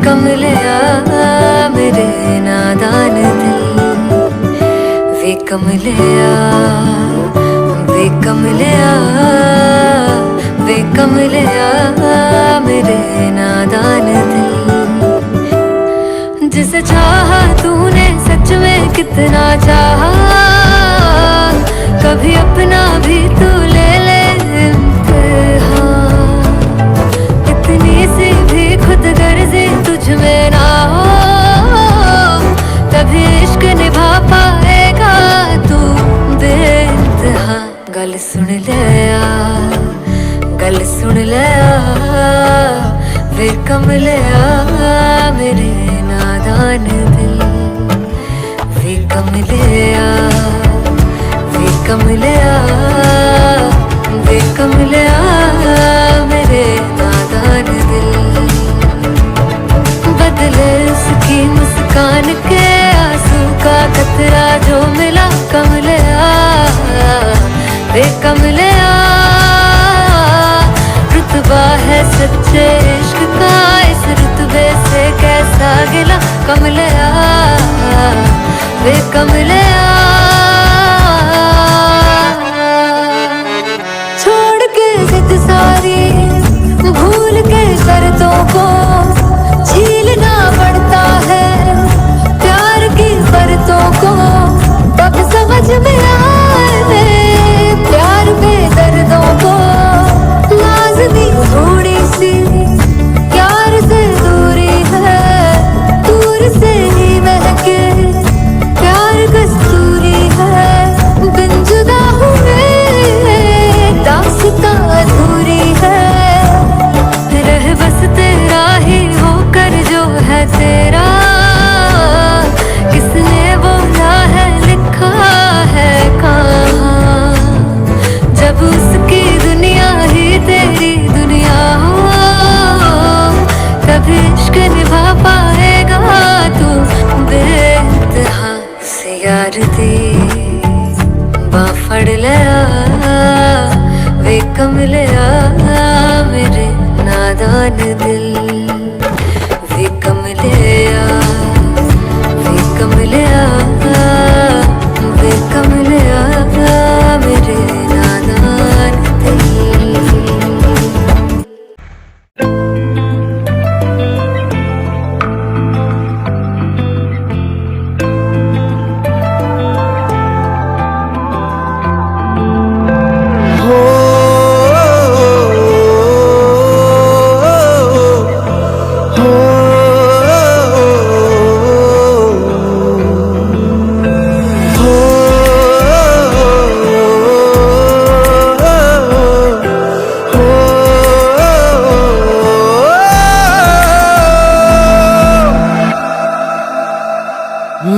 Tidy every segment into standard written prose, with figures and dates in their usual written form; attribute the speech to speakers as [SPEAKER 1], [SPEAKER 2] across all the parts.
[SPEAKER 1] कमलिया मेरे नादान दिल, वे कमलिया, वे कमलिया, वे कमलिया मेरे नादान दिल। जिसे चाहा तूने सच में कितना चाहा, कभी अपना भी तू ले ले इम्तिहान। इतनी सी भी खुद गर्जी तुझ में ना हो, तभी इश्क निभा पाएगा तू बेइंतहा। गल सुन ले आ, गल सुन ले आ, वे कमलिया मेरे नादान दिल, वे कमलिया, वे कमलिया, वे कमलिया मेरे नादान दिल। बदले उसकी मुस्कान के आंसू का कतरा जो मिला कमलिया, वे कमलिया। रुतबा है सच्चे इश्क का, इस रुतबे से कैसा गिला कमलिया, वे कमलिया। छोड़ के जिद सारी, भूल के शर्तों को, झीलना पड़ता है प्यार की शर्तों को। तब समझ में आए प्यार में दर्दों को, लाज़मी थोड़ी सी प्यार से दूरी है, दूर से ही महके प्यार कस्तूरी है। बिन जुदा हुए दास्तां अधूरी है, रह बस तेरा ही होकर जो है तेरा। किसने बोला है लिखा है कहाँ, जब उसकी दुनिया ही तेरी दुनिया हो, तभी इश्क निभा पाएगा तू बेइंतहा। से यार दी बां फड़ लिया, वे कमलिया मेरे नादान दिल, वे कमलिया, वे कमलिया, वे कमलिया मेरे नादान दिल।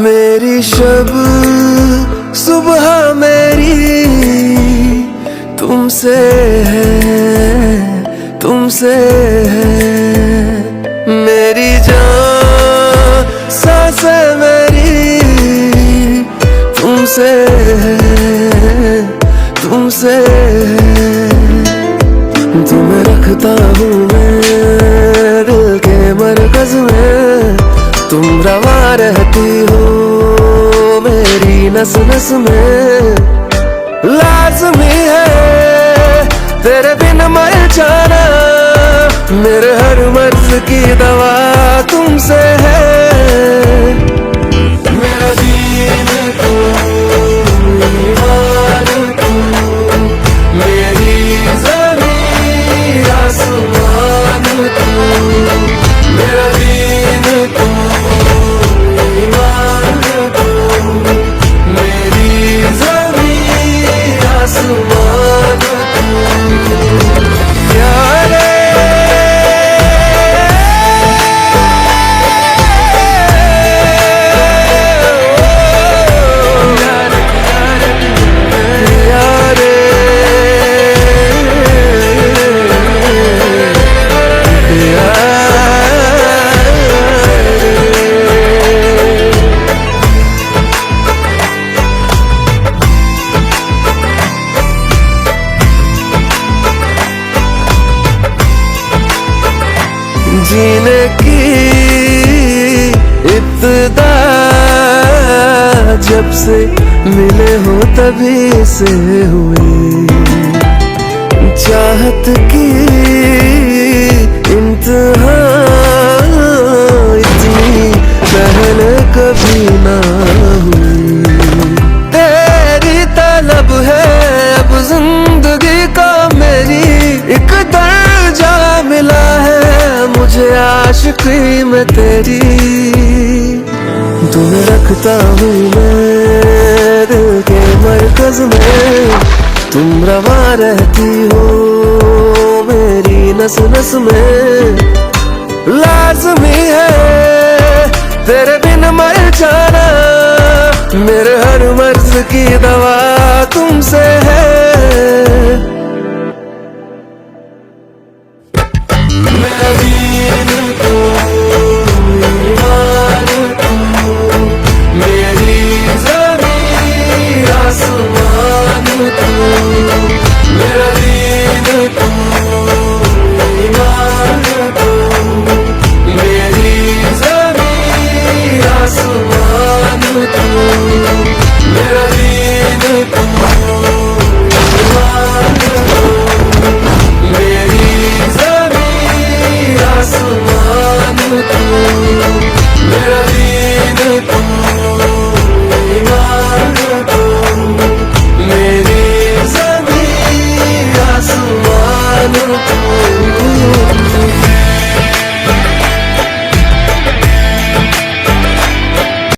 [SPEAKER 2] मेरी शब सुबह मेरी तुमसे है, तुमसे है। मेरी जान सांसें मेरी तुमसे है, तुमसे है। तुम्हें रखता हूँ मैं दिल के मरकज में, तुम रवा रहती हो मेरी नस नस में। लाज़मी है तेरे बिन मर जाना, मेरे हर मर्ज की दवा तुमसे है। मेरा दीन तू, ईमान तू, मेरी ज़मीन आसमान तू। मेरा दीन तू, ईमान तू, मेरी ज़मीन आसमान तू। प्यारे जीने की इब्तिदा जब से मिले हो तभी से हुई, चाहत की इंतहा इतनी पहले कभी ना हुई। तेरी तलब है अब जिंदगी का, मेरी एक दर्जा मिला है मुझे आशिकी में तेरी। तुम्हें रखता हूँ मैं दिल के मरकज में, तुम रवा रहती हो मेरी नस नस में। लाज़मी है तेरे बिन मर जाना, मेरे हर मर्ज की दवा तुमसे है।